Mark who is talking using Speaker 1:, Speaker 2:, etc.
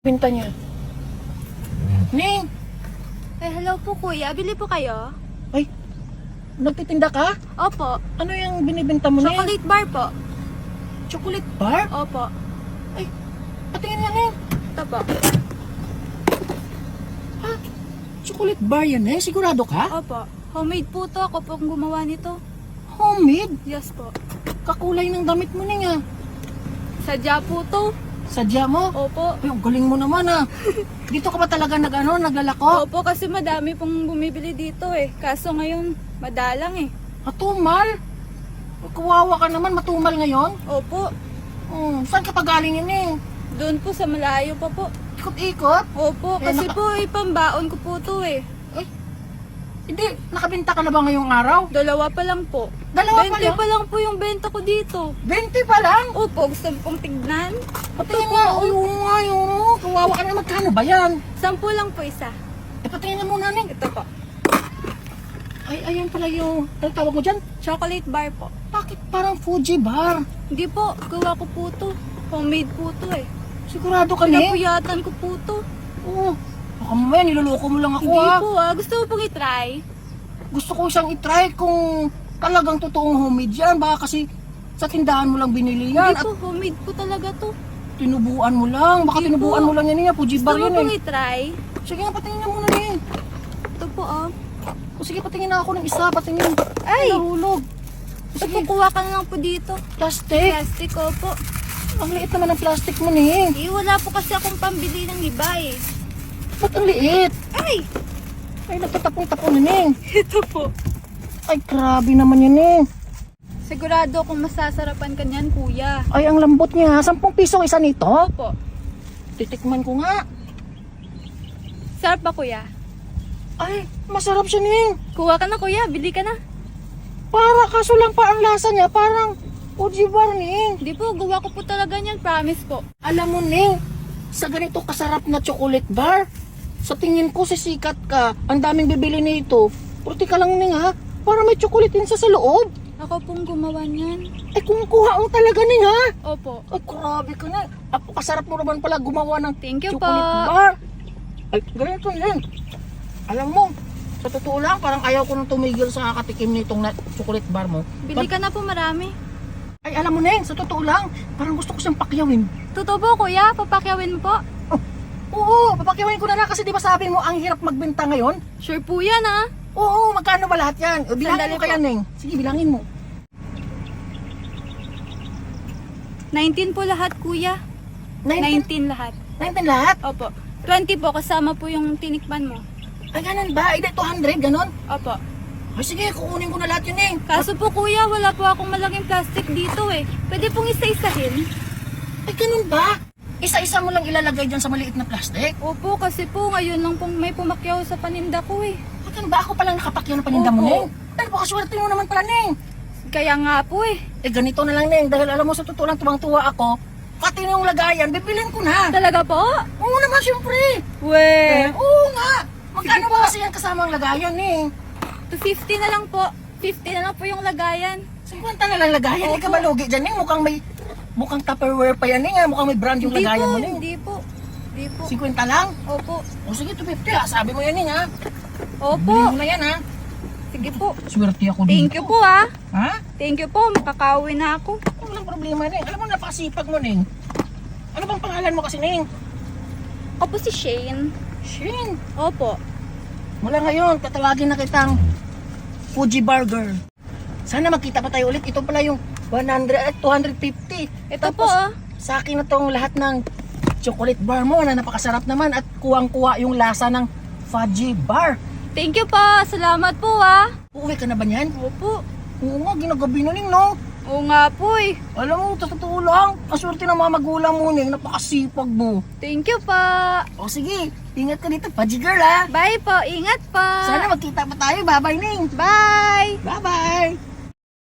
Speaker 1: Pinta niya. Ning!
Speaker 2: Eh, hello po kuya. Bili po kayo?
Speaker 1: Ay, nagtitinda ka?
Speaker 2: Opo.
Speaker 1: Ano yung binibenta mo, Ning?
Speaker 2: Chocolate bar po.
Speaker 1: Chocolate bar?
Speaker 2: Opo.
Speaker 1: Ay, patingin nga, Ning.
Speaker 2: Ito po.
Speaker 1: Ha? Chocolate bar yan, Ning? Sigurado ka?
Speaker 2: Opo. Homemade po to. Ako po ang gumawa nito.
Speaker 1: Homemade?
Speaker 2: Yes po.
Speaker 1: Kakulay ng damit mo, Ning, ah.
Speaker 2: Sadya po to.
Speaker 1: Sadya mo?
Speaker 2: Opo.
Speaker 1: Ay, ang galing mo naman, ah. Dito ka ba talaga naglalako?
Speaker 2: Opo, kasi madami pong bumibili dito eh. Kaso ngayon, madalang eh.
Speaker 1: Matumal? Kawawa ka naman, matumal ngayon?
Speaker 2: Opo.
Speaker 1: Saan ka pa galing yun, Ning?
Speaker 2: Doon po sa malayo pa po.
Speaker 1: Ikot-ikot?
Speaker 2: Opo,
Speaker 1: Eh,
Speaker 2: kasi po pambaon ko po to eh.
Speaker 1: Hindi, nakabenta ka na ba ngayong araw?
Speaker 2: Dalawa pa lang po.
Speaker 1: Dalawa pa
Speaker 2: 20
Speaker 1: lang?
Speaker 2: pa lang po yung benta ko dito.
Speaker 1: 20 pa lang?
Speaker 2: Opo, gusto mo pong tignan?
Speaker 1: Patingin nga, oo nga, oo. Kawawa ka na, magkano ba yan?
Speaker 2: 10 lang po isa.
Speaker 1: Patingin na muna, Ning.
Speaker 2: Ito po.
Speaker 1: Ay, ayan pala yung, ano tawag mo dyan?
Speaker 2: Chocolate bar po.
Speaker 1: Bakit parang Fuji bar?
Speaker 2: Hindi po, gawa ko po to. Homemade po to eh.
Speaker 1: Sigurado ka, Ning?
Speaker 2: Pinapuyatan ko po to.
Speaker 1: Oo. Baka mamaya, niloloko mo lang ako,
Speaker 2: Hindi
Speaker 1: ha?
Speaker 2: po gusto mo pong itry?
Speaker 1: Gusto ko siyang itry kung talagang totoong homemade yan. Baka kasi sa tindahan mo lang binili yan.
Speaker 2: Hindi po, homemade po talaga to.
Speaker 1: At tinubuan mo lang. Baka
Speaker 2: Hindi
Speaker 1: tinubuan
Speaker 2: po.
Speaker 1: mo lang yan, Ning. Fuji
Speaker 2: Gusto
Speaker 1: bar
Speaker 2: mo
Speaker 1: yun,
Speaker 2: pong
Speaker 1: eh.
Speaker 2: itry?
Speaker 1: Sige nga, patingin na muna, Ning.
Speaker 2: Ito po
Speaker 1: O sige, patingin na ako ng isa. Patingin.
Speaker 2: Ay!
Speaker 1: Nahulog.
Speaker 2: Ito
Speaker 1: Sige,
Speaker 2: po, kuha ka na lang po dito.
Speaker 1: plastic.
Speaker 2: Plastic po.
Speaker 1: Ang liit naman ng plastic mo, Ning.
Speaker 2: Eh, wala po kasi akong pambili ng iba eh.
Speaker 1: Ba't ang liit?
Speaker 2: Ay!
Speaker 1: Ay, nagtatapong-tapong na, Ning.
Speaker 2: Ito po.
Speaker 1: Ay, grabe naman yan, Ning.
Speaker 2: Sigurado akong masasarapan ka niyan, kuya.
Speaker 1: Ay, ang lambot niya. 10 piso isa nito.
Speaker 2: Opo.
Speaker 1: Titikman ko nga.
Speaker 2: Sarap ba, kuya?
Speaker 1: Ay, masarap siya, Ning.
Speaker 2: Kuha ka na, kuya. Bili ka na.
Speaker 1: Para kaso lang pa ang lasa niya. Parang Fuji bar, Ning.
Speaker 2: Hindi po, gawa ko po talaga niyan. Promise po.
Speaker 1: Alam mo, Ning, sa ganito kasarap na chocolate bar, sa tingin ko sisikat ka. Ang daming bibili nito. Puti ka lang, Ning, ha? Para may chocolate din sa loob.
Speaker 2: Ako pong gumawa niyan.
Speaker 1: Ay, kung kuha mo talaga, Ning, ha?
Speaker 2: Opo.
Speaker 1: Ay, grabe ka na. Kasarap mo naman pala gumawa ng
Speaker 2: Thank you po.
Speaker 1: chocolate bar. Ay, ganito yan. Alam mo, sa totoo lang, parang ayaw ko nang tumigil sa kakatikim nitong chocolate bar mo.
Speaker 2: Bili ka na po marami.
Speaker 1: Ay, alam mo, Neng, sa totoo lang, parang gusto ko siyang pakyawin.
Speaker 2: Totoo po, kuya? Papakyawin mo po?
Speaker 1: Oo, papakyawin ko na lang kasi di ba sabi mo ang hirap magbenta ngayon?
Speaker 2: Sure po yan,
Speaker 1: Oo, magkano ba lahat yan? O, bilangin
Speaker 2: Sandali
Speaker 1: mo kaya,
Speaker 2: po.
Speaker 1: Neng. Sige, bilangin mo.
Speaker 2: 19 po lahat, kuya. 19 lahat.
Speaker 1: 19 lahat?
Speaker 2: Opo. 20 po, kasama po yung tinikman mo.
Speaker 1: Ay, ganun ba? Ay, 200, ganun?
Speaker 2: Opo.
Speaker 1: Ay, sige, kukunin ko na lahat yun, Neng.
Speaker 2: Kaso po, kuya, wala po akong malaking plastic dito eh. Pwede pong isa-isahin?
Speaker 1: Ay, ganun ba? Isa-isa mo lang ilalagay dyan sa maliit na plastic?
Speaker 2: Opo, kasi po ngayon lang pong may pumakyaw sa paninda ko eh.
Speaker 1: Ay, ganun ba? Ako palang nakapakyan ng paninda mo,
Speaker 2: Opo.
Speaker 1: Neng. Ay, baka swerte mo naman pala, Neng.
Speaker 2: Kaya nga po eh.
Speaker 1: Eh, ganito na lang, Neng. Dahil alam mo, sa totoo lang, tuwang-tuwa ako. Pati na yung lagayan, bibilin ko na.
Speaker 2: Talaga po?
Speaker 1: Oo naman, syempre.
Speaker 2: We.
Speaker 1: Oo nga. Magkano ba kasi yan kasama ang lagayan, Neng?
Speaker 2: 250 na lang po. 50 na lang po yung lagayan.
Speaker 1: 50 na lang lagayan. Hindi ka
Speaker 2: Opo.
Speaker 1: malugi dyan, Neng. Mukhang Tupperware pa yan, Neng. Mukhang may brand yung
Speaker 2: Hindi
Speaker 1: lagayan
Speaker 2: po,
Speaker 1: mo, Neng.
Speaker 2: hindi po. Hindi po.
Speaker 1: 50 lang?
Speaker 2: Opo.
Speaker 1: O sige, 250 Sabi mo yan, Neng, ha?
Speaker 2: Opo.
Speaker 1: Bilhin mo na yan, ha?
Speaker 2: Sige po.
Speaker 1: Swerte ako dito.
Speaker 2: Thank you po ha.
Speaker 1: Ha?
Speaker 2: Thank you po. Makakauwi na ako.
Speaker 1: Walang problema, Neng. Alam mo, napakasipag mo, Neng. Ano bang pangalan mo kasi, Neng?
Speaker 2: Ako po si Shane.
Speaker 1: Shane.
Speaker 2: Opo.
Speaker 1: Mula ngayon, tatawagin na kitang Fuji Burger. Sana magkita pa tayo ulit. Ito pala yung 100 at 250.
Speaker 2: Ito
Speaker 1: Tapos,
Speaker 2: po
Speaker 1: sa akin na tong lahat ng chocolate bar mo na napakasarap naman at kuwang-kuwa yung lasa ng Fuji bar.
Speaker 2: Thank you po. Salamat po ha.
Speaker 1: Uuwi ka na ba niyan?
Speaker 2: Opo.
Speaker 1: Oo nga, ginagabi na, Neng, no?
Speaker 2: Oo nga po eh.
Speaker 1: Alam mo, sa totoo lang, kaswerte ng mga magulang mo, Neng, napakasipag mo.
Speaker 2: Thank you po.
Speaker 1: O sige, ingat ka dito, Fuji girl, ha?
Speaker 2: Bye po. Ingat po.
Speaker 1: Sana magkita pa tayo. Bye-bye, Neng.
Speaker 2: Bye.
Speaker 1: Bye-bye.